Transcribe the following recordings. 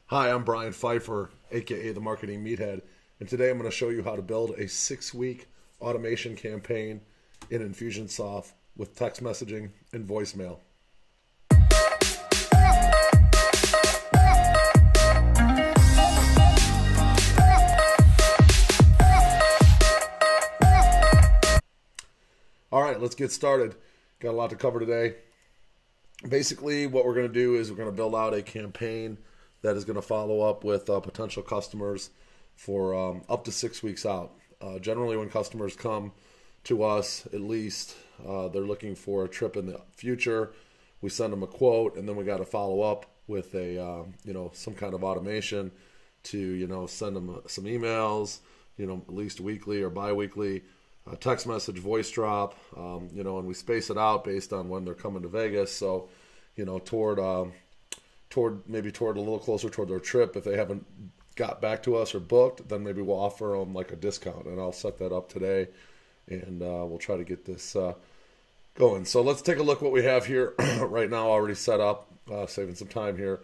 Hi, I'm Brian Pfeiffer, aka the Marketing Meathead, and today I'm going to show you how to build a 6-week automation campaign in Infusionsoft with text messaging and voicemail. All right, let's get started. Got a lot to cover today. Basically, what we're going to do is we're going to build out a campaign that is going to follow up with potential customers for up to 6 weeks out. Generally, when customers come to us, at least they're looking for a trip in the future. We send them a quote, and then we got to follow up with a some kind of automation to send them some emails, at least weekly or bi-weekly, text message, voice drop, and we space it out based on when they're coming to Vegas. So, toward a little closer toward their trip. If they haven't got back to us or booked, then maybe we'll offer them like a discount, and I'll set that up today, and we'll try to get this going. So let's take a look what we have here right now already set up, saving some time here.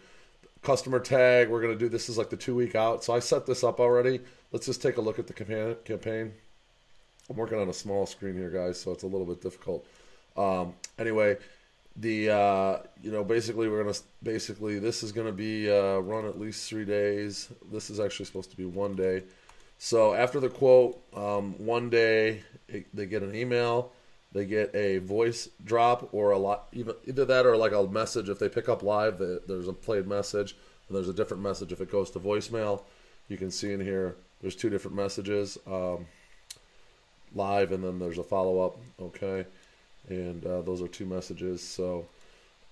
Customer tag, we're going to do, this is like the 2 week out. So I set this up already. Let's just take a look at the campaign. I'm working on a small screen here, guys, so it's a little bit difficult. Anyway, basically this is going to be run at least 3 days. This is actually supposed to be 1 day. So after the quote, 1 day they get an email, they get a voice drop, or either that or like a message. If they pick up live, there's a played message, and there's a different message if it goes to voicemail. You can see in here there's 2 different messages, live, and then there's a follow-up. Okay, and those are 2 messages. So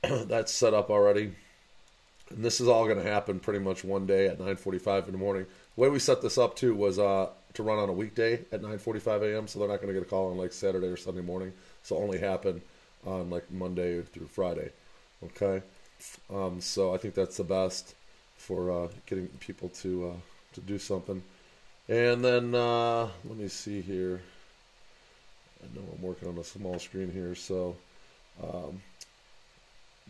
that's set up already, and this is all going to happen pretty much 1 day at 9:45 in the morning. The way we set this up too was to run on a weekday at 9:45 a.m. so they're not going to get a call on like Saturday or Sunday morning. So only happen on like Monday through Friday. Okay, so I think that's the best for getting people to do something. And then let me see here. I know I'm working on a small screen here, so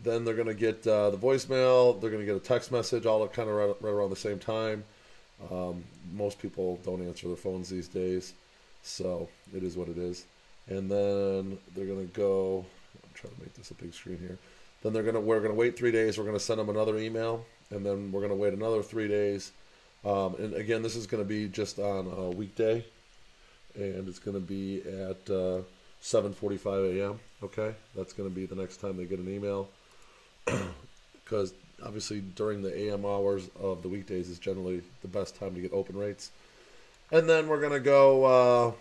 then they're going to get the voicemail, they're going to get a text message, all kind of right around the same time. Most people don't answer their phones these days, so it is what it is. And then they're going to go, I'm trying to make this a big screen here. Then we're going to wait 3 days, we're going to send them another email, and then we're going to wait another 3 days. And again, this is going to be just on a weekday, and it's going to be at 7:45 a.m. Okay, that's going to be the next time they get an email, because obviously during the AM hours of the weekdays is generally the best time to get open rates. And then we're going to go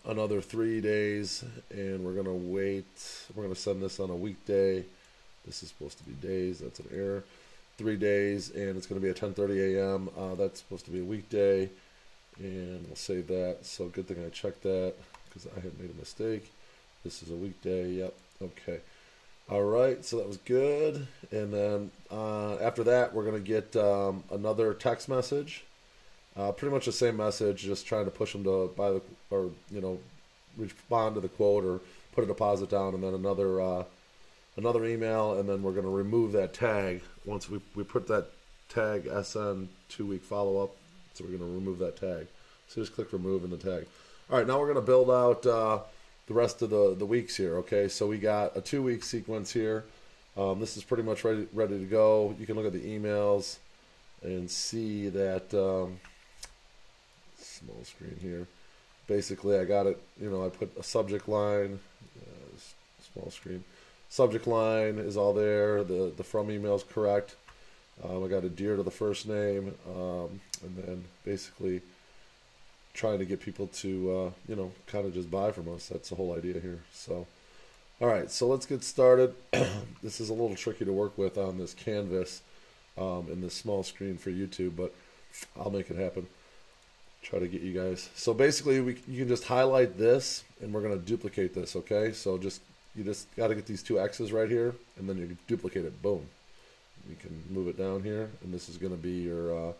another 3 days, and we're going to wait. We're going to send this on a weekday. This is supposed to be days. That's an error. 3 days, and it's going to be at 10:30 a.m. That's supposed to be a weekday. And we'll save that. So good thing I checked that, because I had made a mistake. This is a weekday. Yep. Okay. All right. So that was good. And then after that, we're going to get another text message. Pretty much the same message, just trying to push them to buy the, or respond to the quote or put a deposit down, and then another email, and then we're going to remove that tag once we put that tag SN 2 week follow up. So we're going to remove that tag. So just click remove in the tag. All right, now we're going to build out the rest of the weeks here. Okay, so we got a 2 week sequence here. This is pretty much ready to go. You can look at the emails and see that small screen here. Basically, I got it. I put a subject line. Small screen. Subject line is all there. The from email is correct. I got a dear to the first name, and then basically trying to get people to, kind of just buy from us. That's the whole idea here. So, all right, so let's get started. This is a little tricky to work with on this canvas in this small screen for YouTube, but I'll make it happen. Try to get you guys. So basically, you can just highlight this, and we're going to duplicate this, okay? So you just got to get these 2 X's right here, and then you can duplicate it. Boom. We can move it down here, and this is going to be your,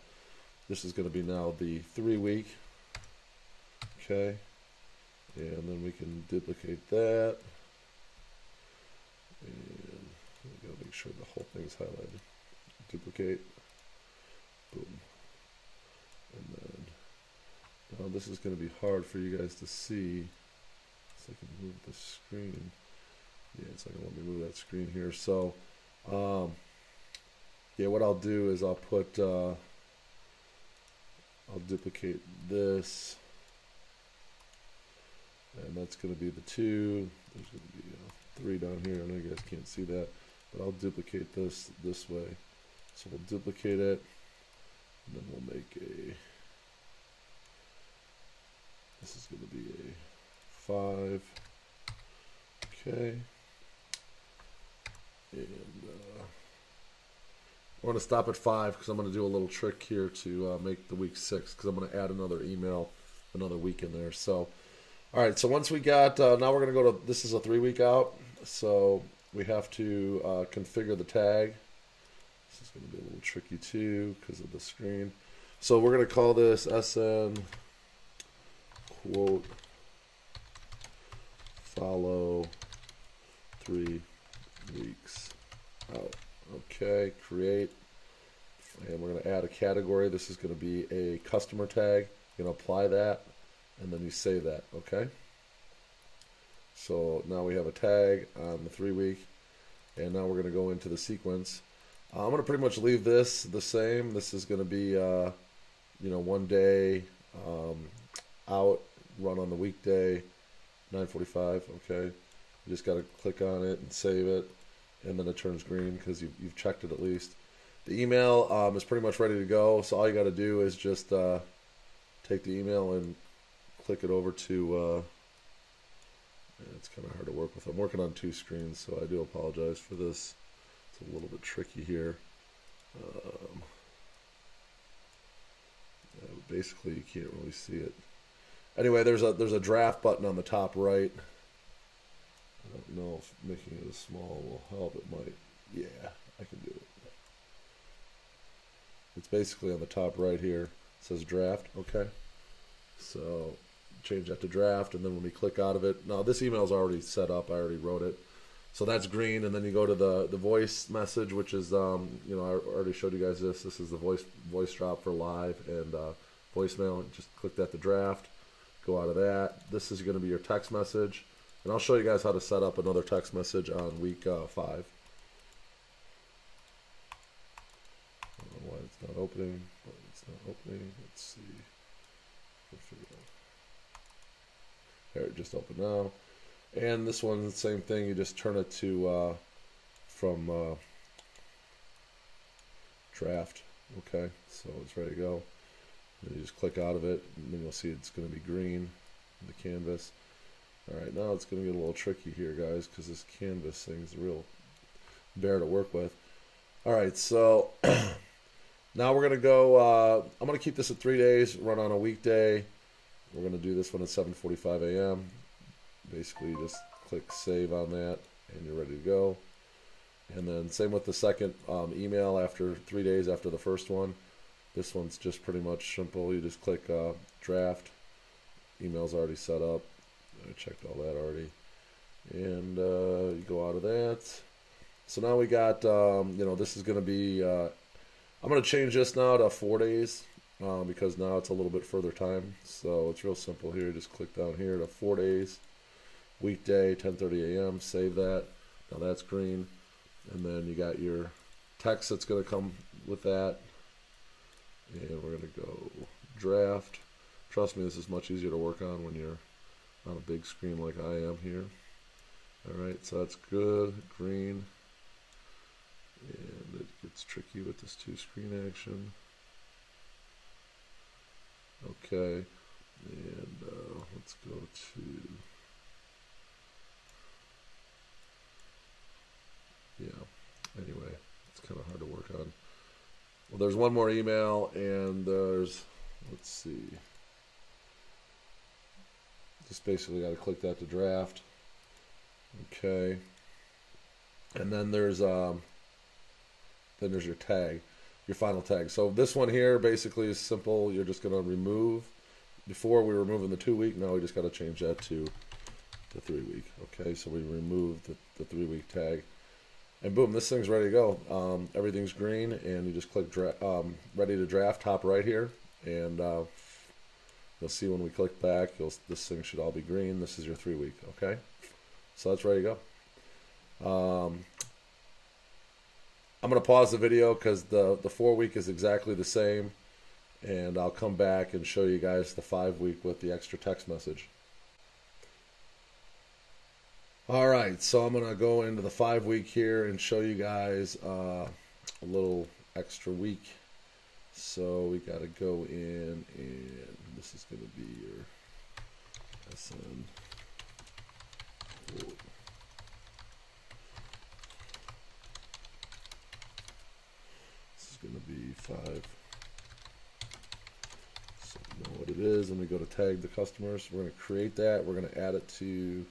this is going to be now the 3 week. Okay, and then we can duplicate that, and we gotta make sure the whole thing's highlighted. duplicate, boom, and then now this is going to be hard for you guys to see. So I can move the screen. Yeah, it's not going to let me move that screen here. So, yeah, what I'll do is I'll put, I'll duplicate this, and that's going to be the 2. There's going to be 3 down here. I know you guys can't see that, but I'll duplicate this way. So we'll duplicate it, and then we'll make a, this is going to be a 5. Okay. And we're going to stop at 5 because I'm going to do a little trick here to make the week 6, because I'm going to add another email, another week in there. So, all right, so once we got, now we're going to go to, this is a 3-week out, so we have to configure the tag. This is going to be a little tricky too because of the screen. So we're going to call this SN quote follow 3 weeks out. Okay, create, and we're going to add a category. This is going to be a customer tag. You're going to apply that, and then you save that. Okay, so now we have a tag on the 3-week, and now we're going to go into the sequence. I'm going to pretty much leave this the same. This is going to be you know, 1 day out, run on the weekday, 9:45. Okay, you just got to click on it and save it, and then it turns green because you've checked it at least. The email is pretty much ready to go, so all you got to do is just take the email and click it over to, it's kind of hard to work with. I'm working on 2 screens, so I do apologize for this. It's a little bit tricky here. Basically, you can't really see it. Anyway, there's a draft button on the top right. I don't know if making it as small will help. It might. Yeah, I can do it. It's basically on the top right here. It says draft. Okay. So change that to draft, and then when we click out of it, now this email is already set up. I already wrote it. So that's green, and then you go to the voice message, which is you know, I already showed you guys this. This is the voice drop for live and voicemail. Just click that to draft. Go out of that. This is going to be your text message. And I'll show you guys how to set up another text message on week 5. I don't know why it's not opening, but it's not opening. Let's see. There, it just opened now. And this one, the same thing. You just turn it to from draft. Okay, so it's ready to go. And you just click out of it, and then you'll see it's going to be green in the canvas. Alright, now it's going to get a little tricky here, guys, because this canvas thing's a real bear to work with. Alright, so now we're going to go, I'm going to keep this at 3 days, run on a weekday. We're going to do this one at 7:45 a.m. Basically, just click save on that, and you're ready to go. And then same with the second email after 3 days after the first one. This one's just pretty much simple. You just click draft. Email's already set up. I checked all that already. And you go out of that. So now we got, you know, this is going to be, I'm going to change this now to 4 days because now it's a little bit further time. So it's real simple here. Just click down here to 4 days. Weekday, 10:30 a.m. Save that. Now that's green. And then you got your text that's going to come with that. And we're going to go draft. Trust me, this is much easier to work on when you're on a big screen like I am here. Alright, so that's good. Green. And it gets tricky with this 2-screen action. Okay. And let's go to... Yeah. Anyway, it's kind of hard to work on. Well, there's one more email, and there's... Let's see. Just basically got to click that to draft. Okay. And then there's your tag, your final tag. So this one here basically is simple. You're just going to remove. Before we were removing the 2-week, now we just got to change that to the 3-week. Okay, so we removed the 3-week tag. And boom, this thing's ready to go. Everything's green, and you just click ready to draft, top right here, and you'll see when we click back, this thing should all be green. This is your 3 week, okay? So that's ready to go. I'm going to pause the video because the 4 week is exactly the same, and I'll come back and show you guys the 5 week with the extra text message. Alright, so I'm going to go into the 5 week here and show you guys a little extra week. So we got to go in, and this is going to be your SN. This is going to be 5. So you know what it is, and we go to tag the customers. We're going to create that. We're going to add it to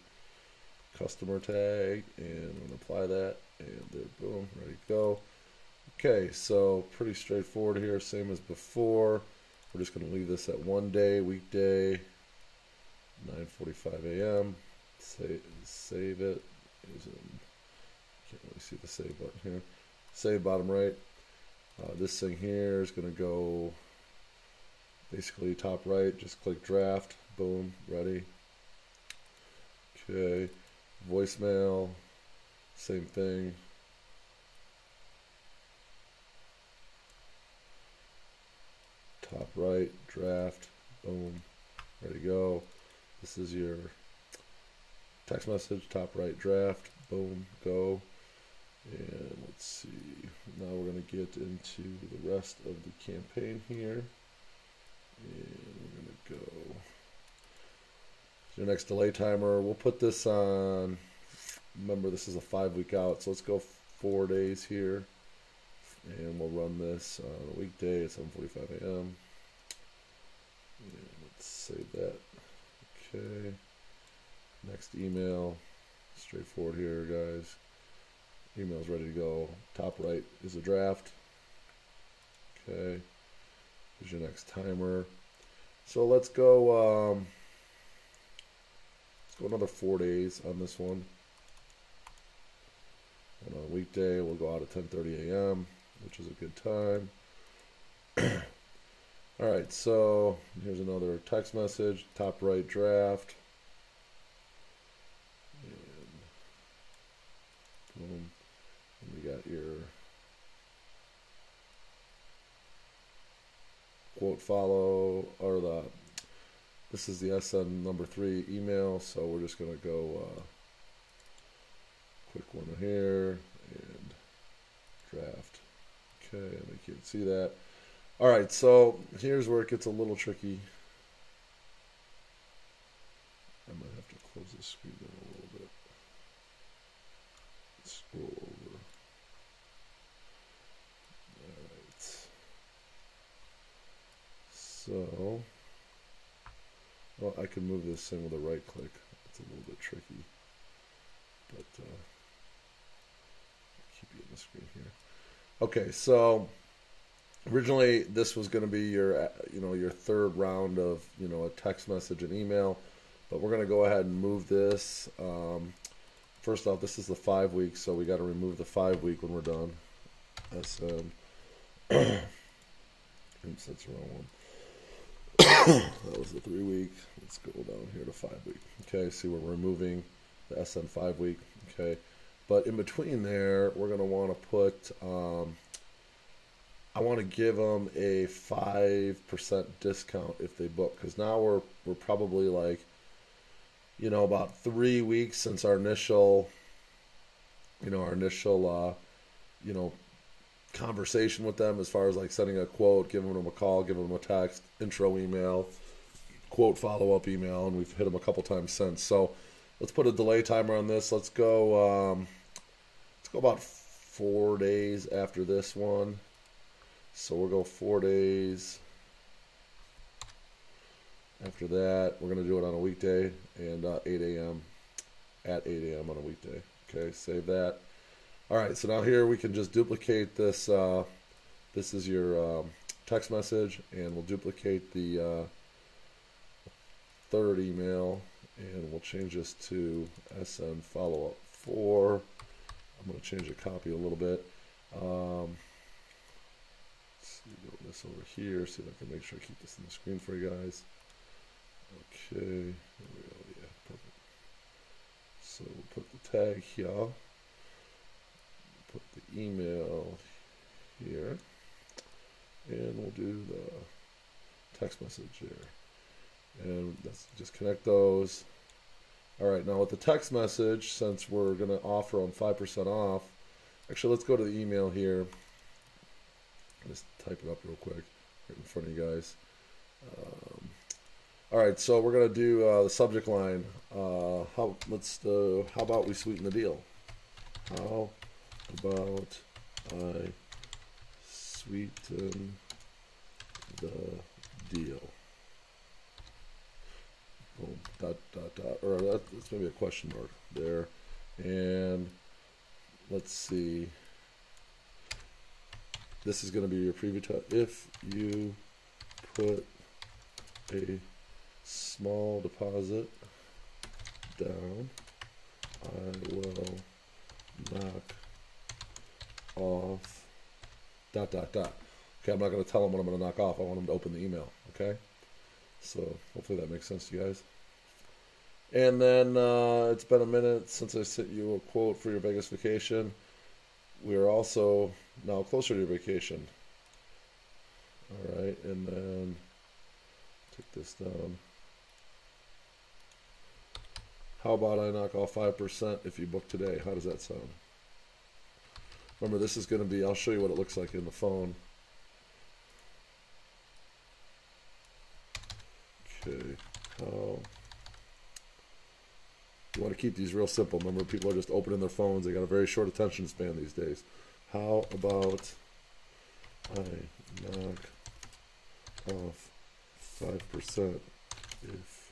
customer tag, and we're going to apply that, and there, boom, ready to go. Okay, so pretty straightforward here, same as before. We're just going to leave this at 1 day, weekday, 9:45 a.m. Save it. Can't really see the save button here. Save bottom right. This thing here is going to go basically top right. Just click draft. Boom, ready. Okay, voicemail, same thing. Top right, draft, boom, ready to go. This is your text message, top right, draft, boom, go. And let's see, now we're going to get into the rest of the campaign here. And we're going to go. Your next delay timer, we'll put this on, remember this is a 5 week out, so let's go 4 days here. And we'll run this on a weekday at 7:45 a.m. And let's save that. Okay. Next email. Straightforward here, guys. Email's ready to go. Top right is a draft. Okay. Here's your next timer. So let's go another 4 days on this one. And on a weekday, we'll go out at 10:30 a.m., which is a good time. Alright, so here's another text message, top right draft. And boom. And we got your quote follow, or this is the SN number 3 email, so we're just going to go quick one here and draft. Okay, and I can't see that. Alright, so here's where it gets a little tricky. I might have to close the screen down a little bit. Scroll over. Alright. So, well, I can move this thing with a right click. It's a little bit tricky. But, keep you on the screen here. Okay, so originally this was going to be your, your third round of, a text message and email, but we're going to go ahead and move this. First off, this is the 5 week, so we got to remove the 5 week when we're done. That's oops, that's the wrong one. That was the 3 week. Let's go down here to 5 week. Okay, see we're removing the SN 5 week. Okay, but in between there, we're going to want to put, I want to give them a 5% discount if they book, because now we're probably like, about 3 weeks since our initial, conversation with them, as far as like sending a quote, giving them a call, giving them a text, intro email, quote follow-up email, and we've hit them a couple times since. So let's put a delay timer on this. Let's go about 4 days after this one. So we'll go 4 days after that. We're going to do it on a weekday, and 8 a.m. at 8 a.m. on a weekday. Okay, save that. Alright, so now here we can just duplicate this. This is your text message, and we'll duplicate the third email, and we'll change this to SN follow-up 4, I'm going to change the copy a little bit. Let's see, go this over here, see if I can make sure I keep this on the screen for you guys. Okay, there we go, yeah, perfect. So we'll put the tag here, put the email here, and we'll do the text message here. And let's just connect those. All right, now with the text message, since we're going to offer on 5% off, actually let's go to the email here. Just type it up real quick right in front of you guys. All right, so we're going to do the subject line. How about we sweeten the deal? How about I sweeten the deal? Boom, dot, dot, dot, or that's maybe a question mark there. And let's see. This is going to be your preview tab. If you put a small deposit down, I will knock off dot, dot, dot. Okay, I'm not going to tell them what I'm going to knock off. I want them to open the email, okay? So hopefully that makes sense to you guys. And then it's been a minute since I sent you a quote for your Vegas vacation. We are also now closer to your vacation. All right, and then take this down. How about I knock off 5% if you book today? How does that sound? Remember, this is going to be, I'll show you what it looks like in the phone. Okay, how you want to keep these real simple. Remember, people are just opening their phones. They got a very short attention span these days. How about I knock off 5% if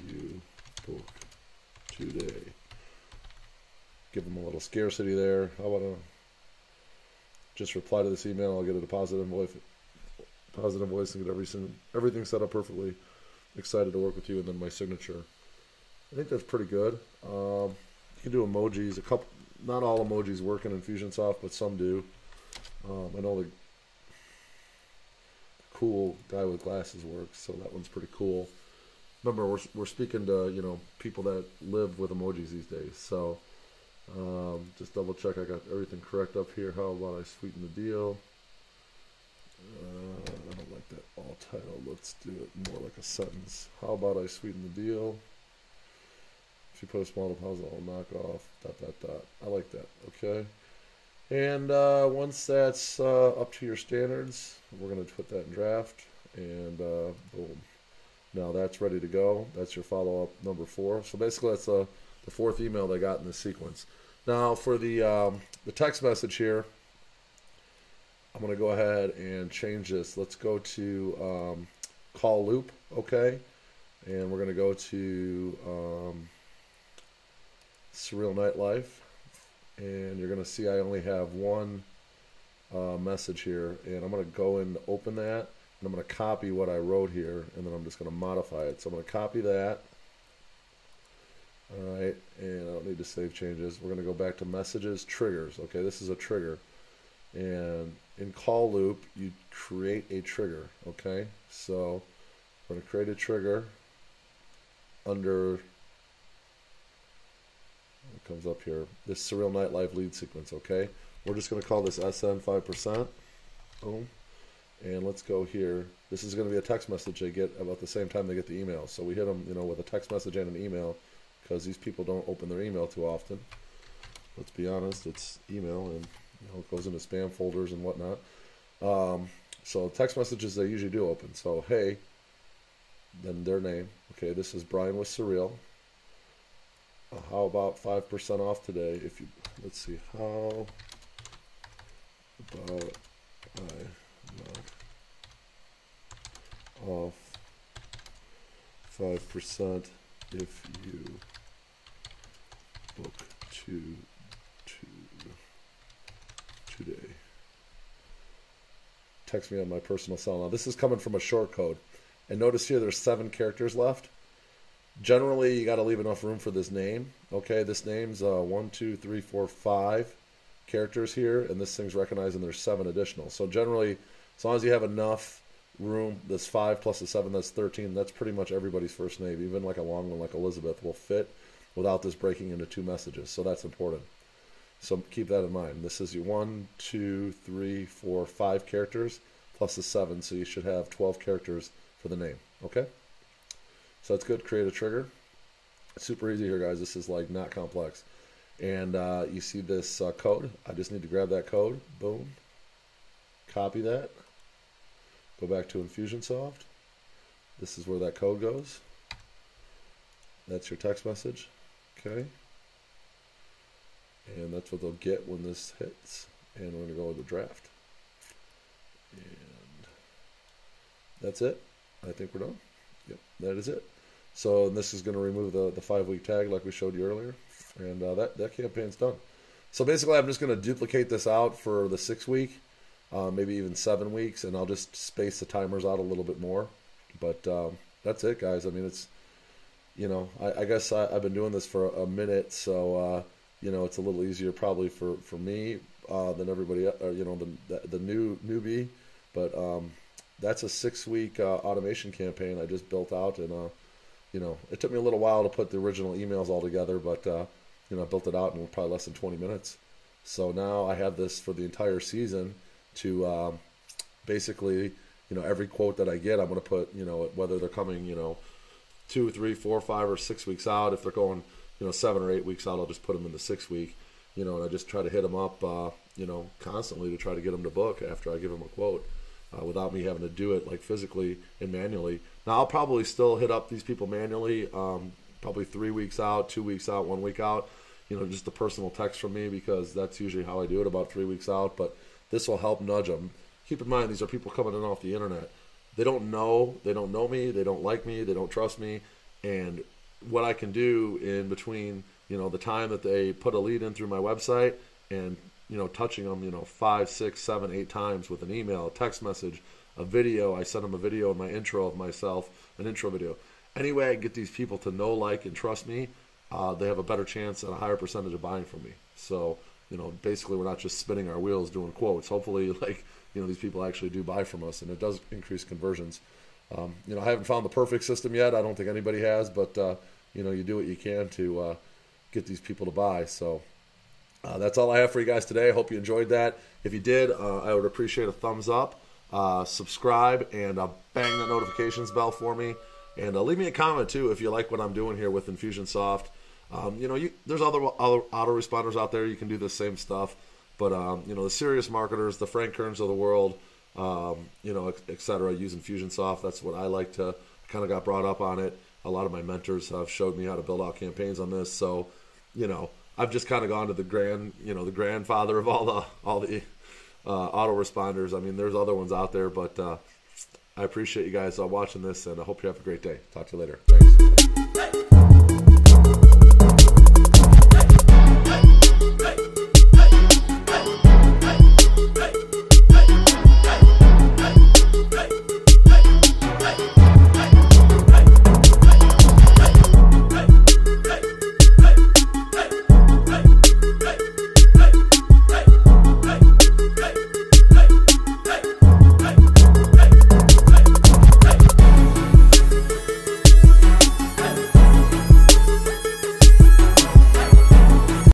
you book today? Give them a little scarcity there. How about I just reply to this email? I'll get a deposit invoice and get everything set up perfectly. Excited to work with you, and then my signature. I think that's pretty good. You can do emojis. Not all emojis work in Infusionsoft, but some do. I know the cool guy with glasses works, so that one's pretty cool. Remember, we're speaking to people that live with emojis these days. So just double check I got everything correct up here. How about I sweeten the deal? I don't like that all title. Let's do it more like a sentence. How about I sweeten the deal? If you put a small deposit, I'll knock off dot, dot, dot. I like that. Okay. And once that's up to your standards, we're going to put that in draft. And boom. Now that's ready to go. That's your follow-up number 4. So basically that's the 4th email they got in this sequence. Now for the text message here, I'm going to go ahead and change this. Let's go to call loop, okay? And we're going to go to Surreal Nightlife. And you're going to see I only have one message here. And I'm going to go and open that. And I'm going to copy what I wrote here. And then I'm just going to modify it. So I'm going to copy that. All right. And I don't need to save changes. We're going to go back to messages, triggers. Okay, this is a trigger. And in call loop, you create a trigger, okay? So we're going to create a trigger under, it comes up here, this Surreal Nightlife lead sequence, okay? We're just going to call this SN 5%. Boom. And let's go here. This is going to be a text message they get about the same time they get the email. So we hit them, with a text message and an email because these people don't open their email too often. Let's be honest, it's email and it goes into spam folders and whatnot. So text messages they usually do open. So hey, then their name. Okay, this is Brian with Surreal. How about 5% off today? If you, let's see, how about I knock off 5% if you book today. Text me on my personal cell. Now this is coming from a short code. And notice here there's 7 characters left. Generally, you got to leave enough room for this name. Okay, this name's 1, 2, 3, 4, 5 characters here, and this thing's recognizing there's 7 additional. So generally, as long as you have enough room, this 5 plus the 7, that's 13. That's pretty much everybody's first name. Even like a long one like Elizabeth will fit without this breaking into 2 messages. So that's important. So keep that in mind. This is your 1, 2, 3, 4, 5 characters plus the 7. So you should have 12 characters for the name. Okay? So that's good. Create a trigger. It's super easy here, guys. This is like not complex. And you see this code. I just need to grab that code. Boom. Copy that. Go back to Infusionsoft. This is where that code goes. That's your text message. Okay. And that's what they'll get when this hits. And we're going to go with the draft. And that's it. I think we're done. Yep, that is it. So this is going to remove the 5-week tag like we showed you earlier. And that campaign's done. So basically I'm just going to duplicate this out for the 6-week, maybe even 7 weeks, and I'll just space the timers out a little bit more. But that's it, guys. I mean, it's, you know, I guess I've been doing this for a minute, so, you know, it's a little easier probably for me than everybody, you know, the newbie. But that's a 6-week automation campaign I just built out, and you know, it took me a little while to put the original emails all together, but you know, I built it out in probably less than 20 minutes. So now I have this for the entire season to basically, you know, every quote that I get, I'm going to put, you know, whether they're coming, you know, 2, 3, 4, 5, or 6 weeks out. If they're going, you know, 7 or 8 weeks out, I'll just put them in the 6-week, you know, and I just try to hit them up, you know, constantly to try to get them to book after I give them a quote. Without me having to do it like physically and manually. Now I'll probably still hit up these people manually, probably 3 weeks out, 2 weeks out, 1 week out, you know, just a personal text from me, because that's usually how I do it, about 3 weeks out. But this will help nudge them. Keep in mind, these are people coming in off the internet. They don't know me, they don't like me, they don't trust me, and what I can do in between, you know, the time that they put a lead in through my website and, you know, touching them, you know, 5, 6, 7, 8 times with an email, a text message, a video. I send them a video in my intro of myself, an intro video. Any way I can get these people to know, like, and trust me, they have a better chance and a higher percentage of buying from me. So, you know, basically we're not just spinning our wheels doing quotes. Hopefully, like, you know, these people actually do buy from us, and it does increase conversions. You know, I haven't found the perfect system yet. I don't think anybody has, but, you know, you do what you can to get these people to buy. So, that's all I have for you guys today. I hope you enjoyed that. If you did, I would appreciate a thumbs up, subscribe, and bang that notifications bell for me. And leave me a comment, too, if you like what I'm doing here with Infusionsoft. You know, there's other autoresponders out there. You can do the same stuff. But, you know, the serious marketers, the Frank Kerns of the world, you know, et cetera, use Infusionsoft. That's what I like to, kind of got brought up on it. A lot of my mentors have showed me how to build out campaigns on this. So, you know, I've just kind of gone to the grandfather of all the autoresponders. I mean, there's other ones out there, but I appreciate you guys watching this, and I hope you have a great day. Talk to you later. Thanks.